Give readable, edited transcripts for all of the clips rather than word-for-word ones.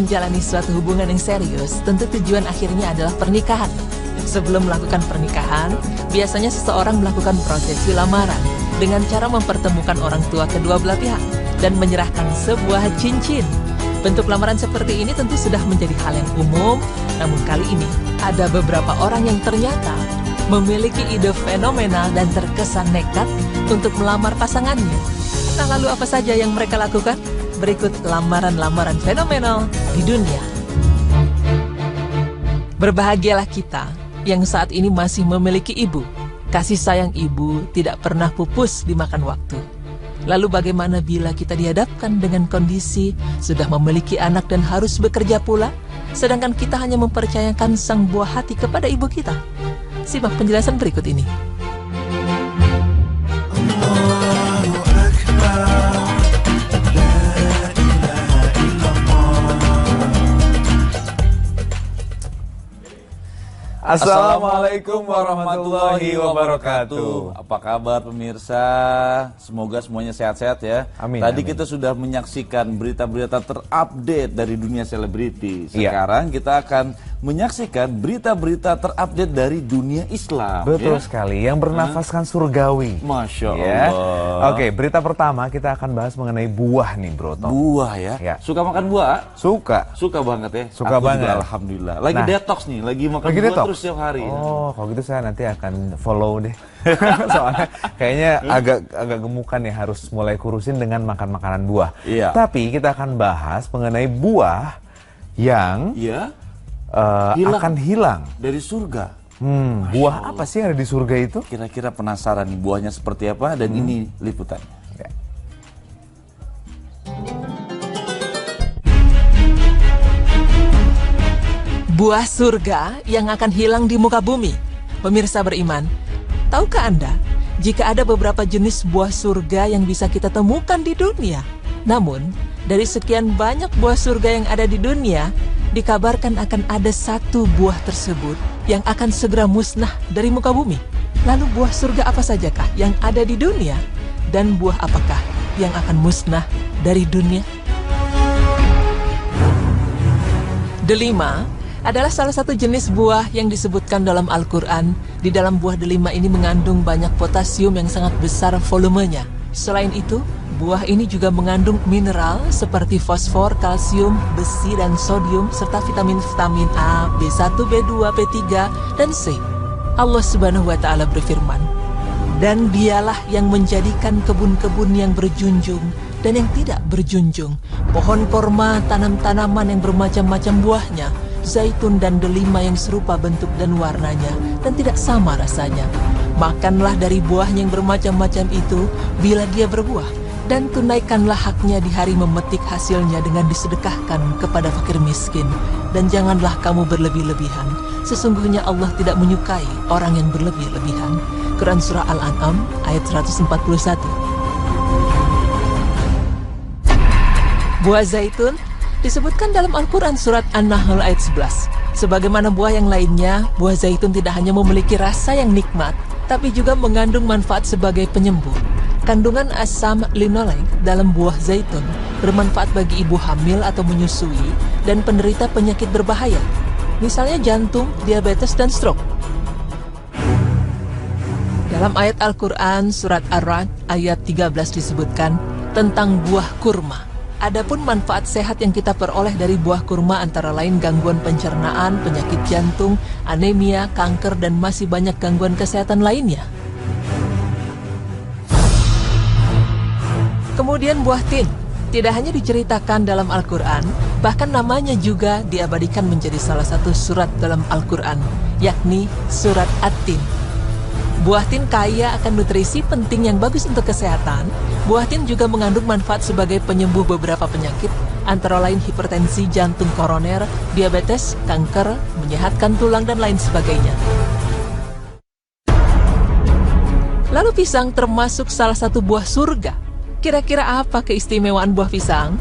Menjalani suatu hubungan yang serius, tentu tujuan akhirnya adalah pernikahan. Sebelum melakukan pernikahan, biasanya seseorang melakukan prosesi lamaran dengan cara mempertemukan orang tua kedua belah pihak dan menyerahkan sebuah cincin. Bentuk lamaran seperti ini tentu sudah menjadi hal yang umum, namun kali ini ada beberapa orang yang ternyata memiliki ide fenomenal dan terkesan nekat untuk melamar pasangannya. Nah, lalu apa saja yang mereka lakukan? Berikut lamaran-lamaran fenomenal di dunia. Berbahagialah kita yang saat ini masih memiliki ibu. Kasih sayang ibu tidak pernah pupus dimakan waktu. Lalu bagaimana bila kita dihadapkan dengan kondisi sudah memiliki anak dan harus bekerja pula, sedangkan kita hanya mempercayakan sang buah hati kepada ibu kita? Simak penjelasan berikut ini. Assalamualaikum warahmatullahi wabarakatuh. Apa kabar pemirsa? Semoga semuanya sehat-sehat ya. Amin. Tadi amin. kita sudah menyaksikan berita-berita terupdate dari dunia selebriti. Sekarang kita akan menyaksikan berita-berita terupdate dari dunia Islam. Betul sekali, yang bernafaskan surgawi. Masya Ya. Allah. Oke, berita pertama kita akan bahas mengenai buah nih, Bro Tom. Buah ya? Ya. Suka makan buah? Suka. Suka banget ya? Suka Aku banget. juga, alhamdulillah. Lagi Nah, detox nih, lagi makan lagi buah detox? terus setiap hari. Oh, kalau gitu saya nanti akan follow deh. Soalnya kayaknya agak gemukan ya, harus mulai kurusin dengan makan makanan buah. Iya. Tapi kita akan bahas mengenai buah yang Iya. akan hilang. Dari surga. Buah apa sih yang ada di surga itu? Kira-kira penasaran nih buahnya seperti apa, dan ini liputannya. Ya. Buah surga yang akan hilang di muka bumi. Pemirsa beriman, tahukah Anda jika ada beberapa jenis buah surga yang bisa kita temukan di dunia? Namun, dari sekian banyak buah surga yang ada di dunia, dikabarkan akan ada satu buah tersebut yang akan segera musnah dari muka bumi. Lalu buah surga apa sajakah yang ada di dunia? Dan buah apakah yang akan musnah dari dunia? Delima adalah salah satu jenis buah yang disebutkan dalam Al-Quran. Di dalam buah delima ini mengandung banyak potasium yang sangat besar volumenya. Selain itu, buah ini juga mengandung mineral seperti fosfor, kalsium, besi, dan sodium, serta vitamin-vitamin A, B1, B2, B3, dan C. Allah Subhanahu wa Ta'ala berfirman, "Dan dialah yang menjadikan kebun-kebun yang berjunjung dan yang tidak berjunjung, pohon korma, tanam-tanaman yang bermacam-macam buahnya, zaitun dan delima yang serupa bentuk dan warnanya, dan tidak sama rasanya. Makanlah dari buahnya yang bermacam-macam itu bila dia berbuah, dan tunaikanlah haknya di hari memetik hasilnya dengan disedekahkan kepada fakir miskin. Dan janganlah kamu berlebih-lebihan. Sesungguhnya Allah tidak menyukai orang yang berlebih-lebihan." Quran Surah Al-An'am ayat 141. Buah zaitun disebutkan dalam Al-Quran Surat An-Nahl ayat 11. Sebagaimana buah yang lainnya, buah zaitun tidak hanya memiliki rasa yang nikmat, tapi juga mengandung manfaat sebagai penyembuh. Kandungan asam linoleik dalam buah zaitun bermanfaat bagi ibu hamil atau menyusui dan penderita penyakit berbahaya, misalnya jantung, diabetes, dan stroke. Dalam ayat Al-Quran Surat Ar-Ra'd ayat 13 disebutkan tentang buah kurma. Adapun manfaat sehat yang kita peroleh dari buah kurma antara lain gangguan pencernaan, penyakit jantung, anemia, kanker, dan masih banyak gangguan kesehatan lainnya. Kemudian buah tin, tidak hanya diceritakan dalam Al-Quran, bahkan namanya juga diabadikan menjadi salah satu surat dalam Al-Quran, yakni Surat At-Tin. Buah tin kaya akan nutrisi penting yang bagus untuk kesehatan. Buah tin juga mengandung manfaat sebagai penyembuh beberapa penyakit, antara lain hipertensi, jantung koroner, diabetes, kanker, menyehatkan tulang, dan lain sebagainya. Lalu pisang termasuk salah satu buah surga. Kira-kira apa keistimewaan buah pisang?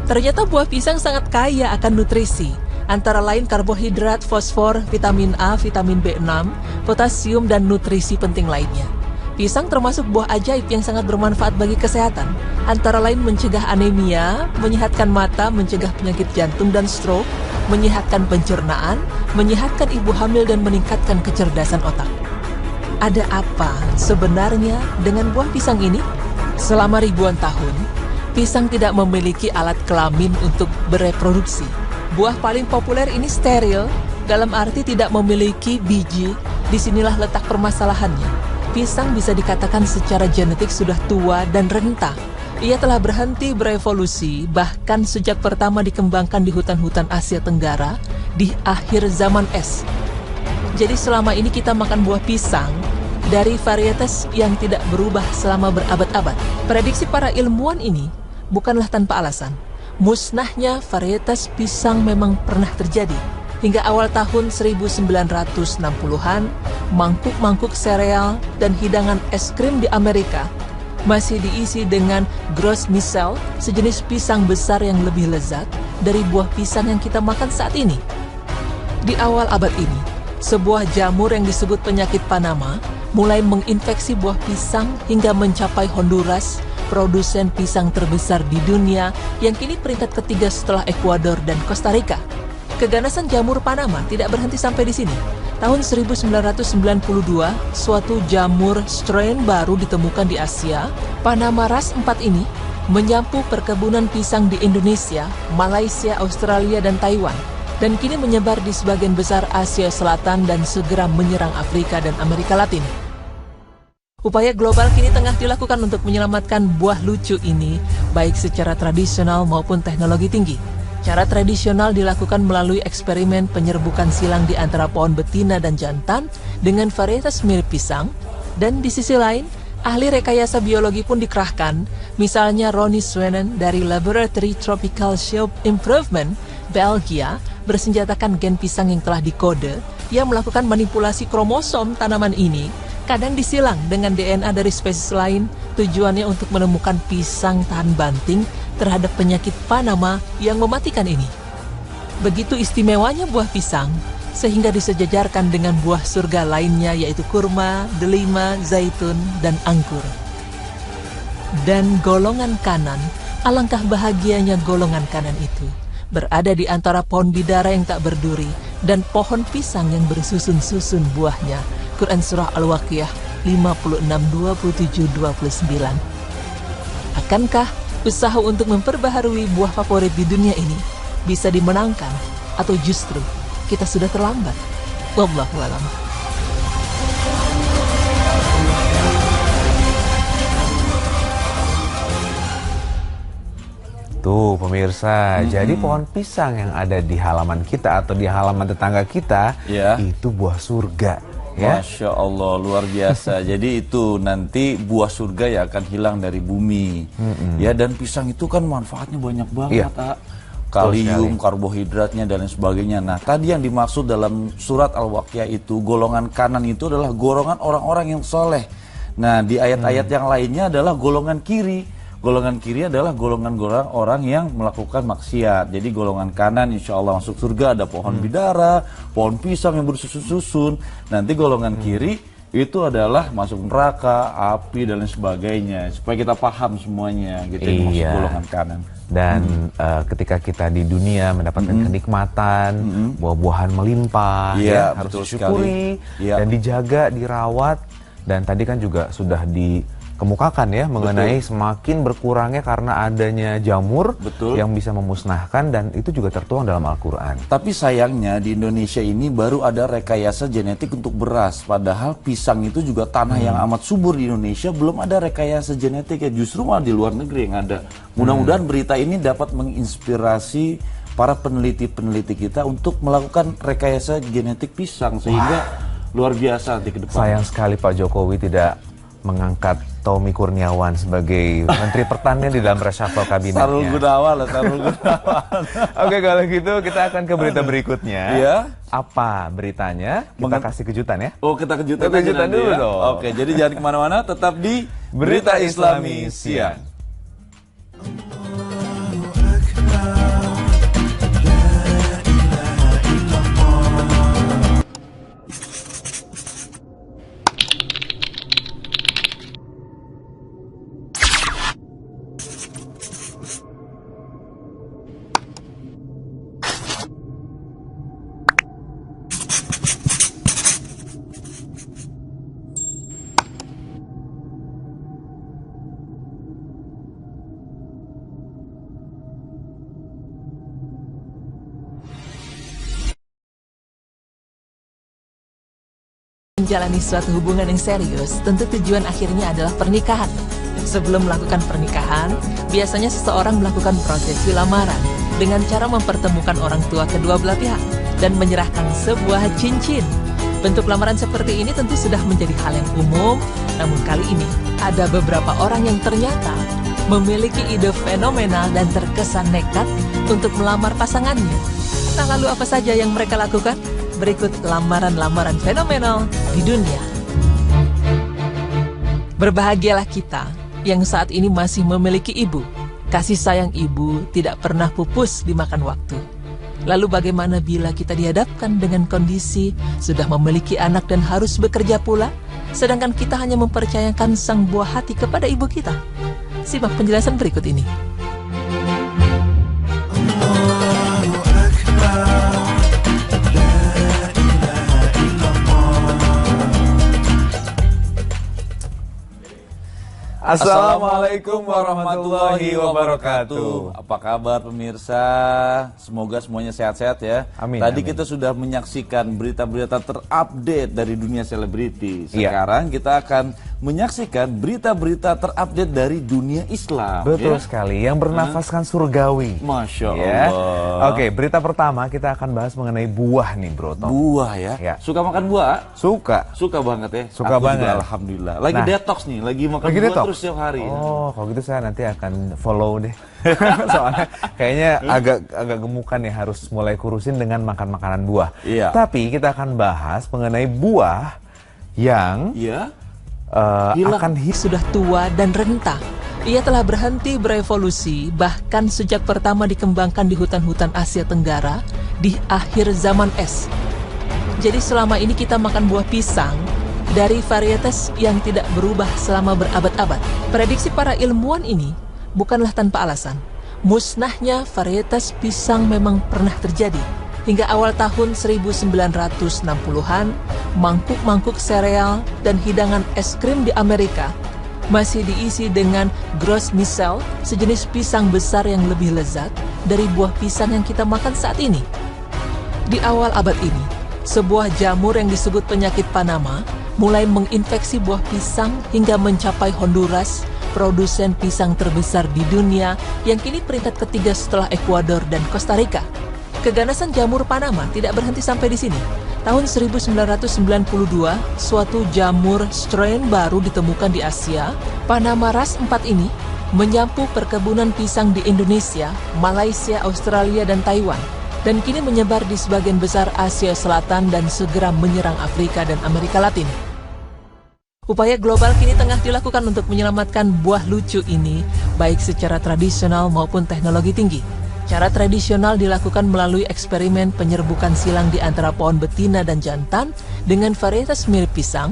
Ternyata buah pisang sangat kaya akan nutrisi, antara lain karbohidrat, fosfor, vitamin A, vitamin B6, potasium, dan nutrisi penting lainnya. Pisang termasuk buah ajaib yang sangat bermanfaat bagi kesehatan. Antara lain mencegah anemia, menyehatkan mata, mencegah penyakit jantung dan stroke, menyehatkan pencernaan, menyehatkan ibu hamil dan meningkatkan kecerdasan otak. Ada apa sebenarnya dengan buah pisang ini? Selama ribuan tahun, pisang tidak memiliki alat kelamin untuk bereproduksi. Buah paling populer ini steril, dalam arti tidak memiliki biji. Disinilah letak permasalahannya. Pisang bisa dikatakan secara genetik sudah tua dan renta. Ia telah berhenti berevolusi, bahkan sejak pertama dikembangkan di hutan-hutan Asia Tenggara di akhir zaman es. Jadi selama ini kita makan buah pisang dari varietas yang tidak berubah selama berabad-abad. Prediksi para ilmuwan ini bukanlah tanpa alasan. Musnahnya varietas pisang memang pernah terjadi. Hingga awal tahun 1960-an, mangkuk-mangkuk sereal dan hidangan es krim di Amerika masih diisi dengan Gros Michel, sejenis pisang besar yang lebih lezat dari buah pisang yang kita makan saat ini. Di awal abad ini, sebuah jamur yang disebut penyakit Panama mulai menginfeksi buah pisang hingga mencapai Honduras, produsen pisang terbesar di dunia yang kini peringkat ketiga setelah Ekuador dan Costa Rica. Keganasan jamur Panama tidak berhenti sampai di sini. Tahun 1992, suatu jamur strain baru ditemukan di Asia. Panama ras 4 ini menyapu perkebunan pisang di Indonesia, Malaysia, Australia, dan Taiwan, dan kini menyebar di sebagian besar Asia Selatan dan segera menyerang Afrika dan Amerika Latin. Upaya global kini tengah dilakukan untuk menyelamatkan buah lucu ini, baik secara tradisional maupun teknologi tinggi. Cara tradisional dilakukan melalui eksperimen penyerbukan silang di antara pohon betina dan jantan dengan varietas mirip pisang, dan di sisi lain, ahli rekayasa biologi pun dikerahkan, misalnya Ronnie Swenen dari Laboratory Tropical Shield Improvement, Belgia, bersenjatakan gen pisang yang telah dikode, yang melakukan manipulasi kromosom tanaman ini, kadang disilang dengan DNA dari spesies lain, tujuannya untuk menemukan pisang tahan banting terhadap penyakit Panama yang mematikan ini. Begitu istimewanya buah pisang, sehingga disejajarkan dengan buah surga lainnya yaitu kurma, delima, zaitun, dan anggur. Dan golongan kanan, alangkah bahagianya golongan kanan itu, berada di antara pohon bidara yang tak berduri dan pohon pisang yang bersusun-susun buahnya. Quran Surah Al-Waqiah 56:27-29. Akankah usaha untuk memperbaharui buah favorit di dunia ini bisa dimenangkan, atau justru kita sudah terlambat? Wallahu a'lam. Tuh pemirsa, jadi pohon pisang yang ada di halaman kita atau di halaman tetangga kita, itu buah surga. Ya? Masya Allah, luar biasa. Jadi itu nanti buah surga ya akan hilang dari bumi. Ya, dan pisang itu kan manfaatnya banyak banget. Kalium, karbohidratnya dan lain sebagainya. Nah, tadi yang dimaksud dalam surat Al-Waqiah itu, golongan kanan itu adalah golongan orang-orang yang soleh. Nah, di ayat-ayat yang lainnya adalah golongan kiri. Golongan kiri adalah golongan orang yang melakukan maksiat. Jadi golongan kanan insya Allah masuk surga, ada pohon bidara, pohon pisang yang bersusun-susun. Nanti golongan kiri itu adalah masuk neraka, api dan lain sebagainya. Supaya kita paham semuanya gitu, yang masuk golongan kanan. Dan ketika kita di dunia mendapatkan kenikmatan, buah-buahan melimpah, harus disyukuri dan dijaga, dirawat. Dan tadi kan juga sudah dikemukakan ya mengenai semakin berkurangnya karena adanya jamur yang bisa memusnahkan, dan itu juga tertuang dalam Al-Quran. Tapi sayangnya di Indonesia ini baru ada rekayasa genetik untuk beras, padahal pisang itu juga tanah yang amat subur di Indonesia, belum ada rekayasa genetik ya, justru malah di luar negeri yang ada. Mudah-mudahan berita ini dapat menginspirasi para peneliti-peneliti kita untuk melakukan rekayasa genetik pisang sehingga luar biasa nanti ke depan. Sayang sekali Pak Jokowi tidak mengangkat Tommy Kurniawan sebagai Menteri Pertanian di dalam reshuffle kabinetnya. Sarul Gunawan. Oke, kalau gitu kita akan ke berita berikutnya. Iya. Apa beritanya? Kita kasih kejutan ya. Oh, kita kejutan dulu ya? dong. Oke, jadi jangan kemana-mana, tetap di Berita Islami Siang. menjalani suatu hubungan yang serius, tentu tujuan akhirnya adalah pernikahan. Sebelum melakukan pernikahan, biasanya seseorang melakukan prosesi lamaran dengan cara mempertemukan orang tua kedua belah pihak dan menyerahkan sebuah cincin. Bentuk lamaran seperti ini tentu sudah menjadi hal yang umum, namun kali ini ada beberapa orang yang ternyata memiliki ide fenomenal dan terkesan nekat untuk melamar pasangannya. Nah, lalu apa saja yang mereka lakukan? Berikut lamaran-lamaran fenomenal di dunia. Berbahagialah kita yang saat ini masih memiliki ibu. Kasih sayang ibu tidak pernah pupus dimakan waktu. Lalu bagaimana bila kita dihadapkan dengan kondisi sudah memiliki anak dan harus bekerja pula, sedangkan kita hanya mempercayakan sang buah hati kepada ibu kita? Simak penjelasan berikut ini. Assalamualaikum warahmatullahi wabarakatuh. Apa kabar pemirsa? Semoga semuanya sehat-sehat ya. Amin. Tadi amin. kita sudah menyaksikan berita-berita terupdate dari dunia selebriti. Sekarang kita akan menyaksikan berita-berita terupdate dari dunia Islam. Betul sekali, yang bernafaskan surgawi. Masya Ya. Allah. Oke, berita pertama kita akan bahas mengenai buah nih, Bro Tom. Buah ya? Ya. Suka makan buah? Suka. Suka banget ya? Suka Aku banget. juga, alhamdulillah. Lagi detox nih, lagi makan Lagi buah detox? terus setiap hari. Oh, kalau gitu saya nanti akan follow deh. Soalnya kayaknya agak gemukan ya, harus mulai kurusin dengan makan makanan buah. Iya. Tapi kita akan bahas mengenai buah yang Iya. akan Sudah tua dan renta. Ia telah berhenti berevolusi, bahkan sejak pertama dikembangkan di hutan-hutan Asia Tenggara di akhir zaman es. Jadi selama ini kita makan buah pisang dari varietas yang tidak berubah selama berabad-abad. Prediksi para ilmuwan ini bukanlah tanpa alasan. Musnahnya varietas pisang memang pernah terjadi. Hingga awal tahun 1960-an, mangkuk-mangkuk sereal dan hidangan es krim di Amerika masih diisi dengan Gros Michel, sejenis pisang besar yang lebih lezat dari buah pisang yang kita makan saat ini. Di awal abad ini, sebuah jamur yang disebut penyakit Panama mulai menginfeksi buah pisang hingga mencapai Honduras, produsen pisang terbesar di dunia yang kini peringkat ketiga setelah Ekuador dan Costa Rica. Keganasan jamur Panama tidak berhenti sampai di sini. Tahun 1992, suatu jamur strain baru ditemukan di Asia. Panama Ras 4 ini menyapu perkebunan pisang di Indonesia, Malaysia, Australia, dan Taiwan, dan kini menyebar di sebagian besar Asia Selatan dan segera menyerang Afrika dan Amerika Latin. Upaya global kini tengah dilakukan untuk menyelamatkan buah lucu ini, baik secara tradisional maupun teknologi tinggi. Cara tradisional dilakukan melalui eksperimen penyerbukan silang di antara pohon betina dan jantan dengan varietas mirip pisang,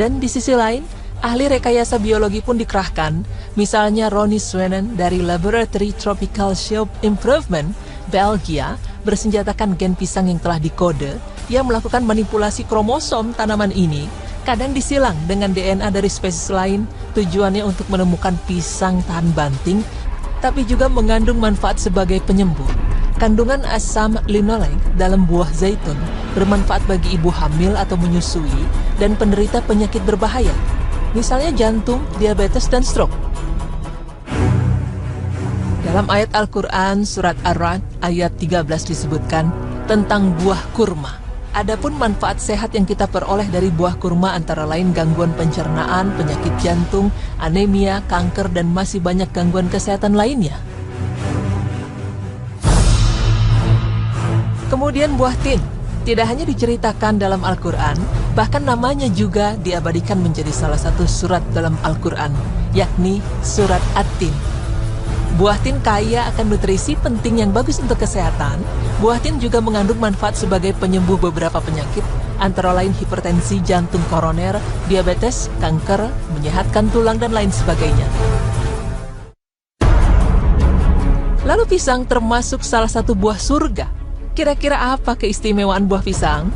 dan di sisi lain, ahli rekayasa biologi pun dikerahkan, misalnya Ronnie Swenen dari Laboratory Tropical Shield Improvement, Belgia, bersenjatakan gen pisang yang telah dikode, yang melakukan manipulasi kromosom tanaman ini, kadang disilang dengan DNA dari spesies lain, tujuannya untuk menemukan pisang tahan banting, tapi juga mengandung manfaat sebagai penyembuh. Kandungan asam linoleik dalam buah zaitun bermanfaat bagi ibu hamil atau menyusui dan penderita penyakit berbahaya, misalnya jantung, diabetes, dan stroke. Dalam ayat Al-Quran, surat Ar-Ra'd ayat 13 disebutkan tentang buah kurma. Adapun manfaat sehat yang kita peroleh dari buah kurma antara lain gangguan pencernaan, penyakit jantung, anemia, kanker, dan masih banyak gangguan kesehatan lainnya. Kemudian buah tin, tidak hanya diceritakan dalam Al-Quran, bahkan namanya juga diabadikan menjadi salah satu surat dalam Al-Quran, yakni surat At-Tin. Buah tin kaya akan nutrisi penting yang bagus untuk kesehatan. Buah tin juga mengandung manfaat sebagai penyembuh beberapa penyakit, antara lain hipertensi jantung koroner, diabetes, kanker, menyehatkan tulang, dan lain sebagainya. Lalu pisang termasuk salah satu buah surga. Kira-kira apa keistimewaan buah pisang?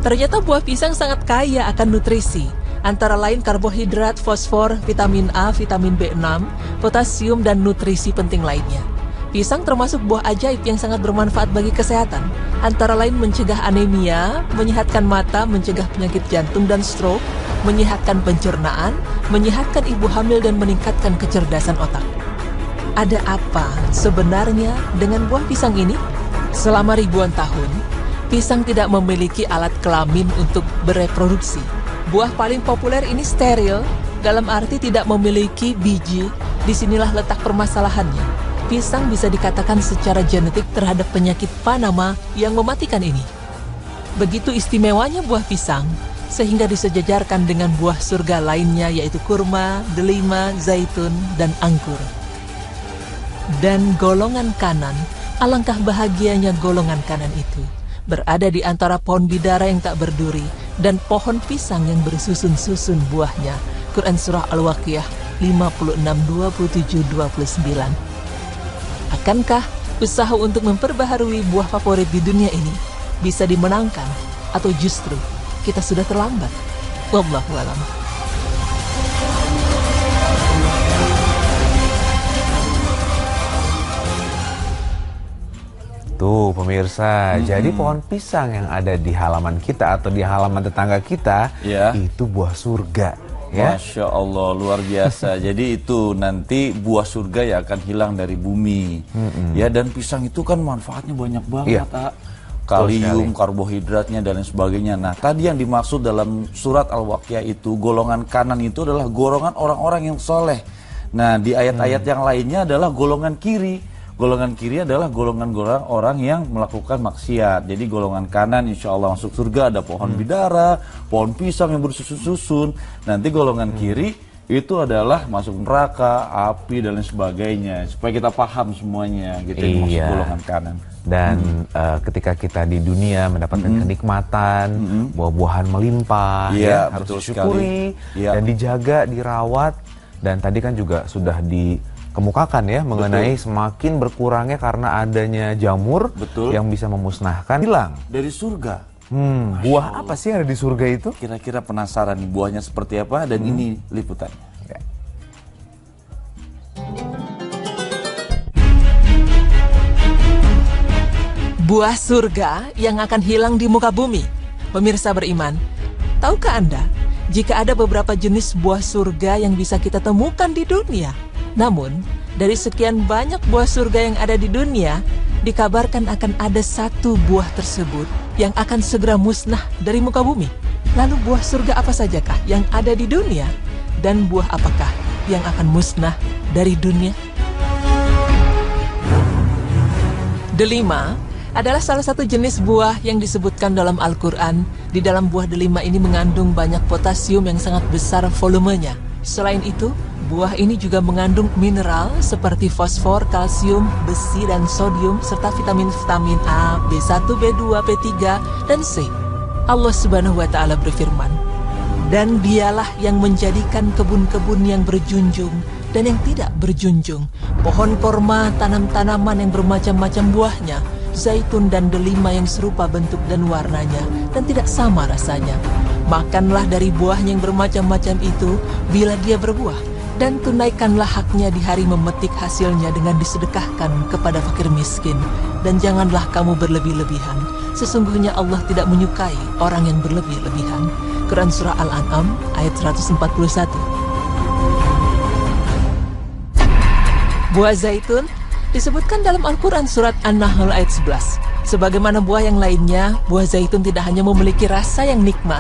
Ternyata buah pisang sangat kaya akan nutrisi, antara lain karbohidrat, fosfor, vitamin A, vitamin B6, potasium, dan nutrisi penting lainnya. Pisang termasuk buah ajaib yang sangat bermanfaat bagi kesehatan. Antara lain mencegah anemia, menyehatkan mata, mencegah penyakit jantung dan stroke, menyehatkan pencernaan, menyehatkan ibu hamil dan meningkatkan kecerdasan otak. Ada apa sebenarnya dengan buah pisang ini? Selama ribuan tahun, pisang tidak memiliki alat kelamin untuk bereproduksi. Buah paling populer ini steril, dalam arti tidak memiliki biji. Disinilah letak permasalahannya. Pisang bisa dikatakan secara genetik terhadap penyakit Panama yang mematikan ini. Begitu istimewanya buah pisang, sehingga disejajarkan dengan buah surga lainnya yaitu kurma, delima, zaitun, dan anggur. Dan golongan kanan, alangkah bahagianya golongan kanan itu, berada di antara pohon bidara yang tak berduri dan pohon pisang yang bersusun-susun buahnya. Quran Surah Al-Waqiah 56:27-29. Akankah usaha untuk memperbaharui buah favorit di dunia ini bisa dimenangkan atau justru kita sudah terlambat? Wallahu a'lam. Tuh pemirsa, jadi pohon pisang yang ada di halaman kita atau di halaman tetangga kita, itu buah surga. Ya? Masya Allah, luar biasa. Jadi itu nanti buah surga ya akan hilang dari bumi. Ya, dan pisang itu kan manfaatnya banyak banget, kalium, karbohidratnya dan lain sebagainya. Nah, tadi yang dimaksud dalam surat Al-Waqiah itu, golongan kanan itu adalah golongan orang-orang yang soleh. Nah, di ayat-ayat yang lainnya adalah golongan kiri. Golongan kiri adalah golongan orang yang melakukan maksiat. Jadi golongan kanan insya Allah masuk surga, ada pohon bidara, pohon pisang yang bersusun-susun. Nanti golongan kiri itu adalah masuk neraka, api dan lain sebagainya. Supaya kita paham semuanya gitu yang masuk golongan kanan. Dan ketika kita di dunia mendapatkan kenikmatan, buah-buahan melimpah, harus disyukuri dan dijaga, dirawat. Dan tadi kan juga sudah dikemukakan ya mengenai semakin berkurangnya karena adanya jamur yang bisa memusnahkan hilang dari surga. Buah apa sih yang ada di surga itu? Kira-kira penasaran nih buahnya seperti apa, dan ini liputannya. Buah surga yang akan hilang di muka bumi. Pemirsa beriman, tahukah Anda jika ada beberapa jenis buah surga yang bisa kita temukan di dunia? Namun, dari sekian banyak buah surga yang ada di dunia, dikabarkan akan ada satu buah tersebut yang akan segera musnah dari muka bumi. Lalu buah surga apa sajakah yang ada di dunia? Dan buah apakah yang akan musnah dari dunia? Delima adalah salah satu jenis buah yang disebutkan dalam Al-Quran. Di dalam buah delima ini mengandung banyak potasium yang sangat besar volumenya. Selain itu, buah ini juga mengandung mineral seperti fosfor, kalsium, besi, dan sodium, serta vitamin-vitamin A, B1, B2, B3, dan C. Allah Subhanahu wa Ta'ala berfirman, "Dan dialah yang menjadikan kebun-kebun yang berjunjung dan yang tidak berjunjung, pohon korma, tanam-tanaman yang bermacam-macam buahnya, zaitun dan delima yang serupa bentuk dan warnanya, dan tidak sama rasanya. Makanlah dari buahnya yang bermacam-macam itu bila dia berbuah, dan tunaikanlah haknya di hari memetik hasilnya dengan disedekahkan kepada fakir miskin. Dan janganlah kamu berlebih-lebihan. Sesungguhnya Allah tidak menyukai orang yang berlebih-lebihan." Quran Surah Al-An'am ayat 141. Buah zaitun disebutkan dalam Al-Quran surat An-Nahl ayat 11. Sebagaimana buah yang lainnya, buah zaitun tidak hanya memiliki rasa yang nikmat,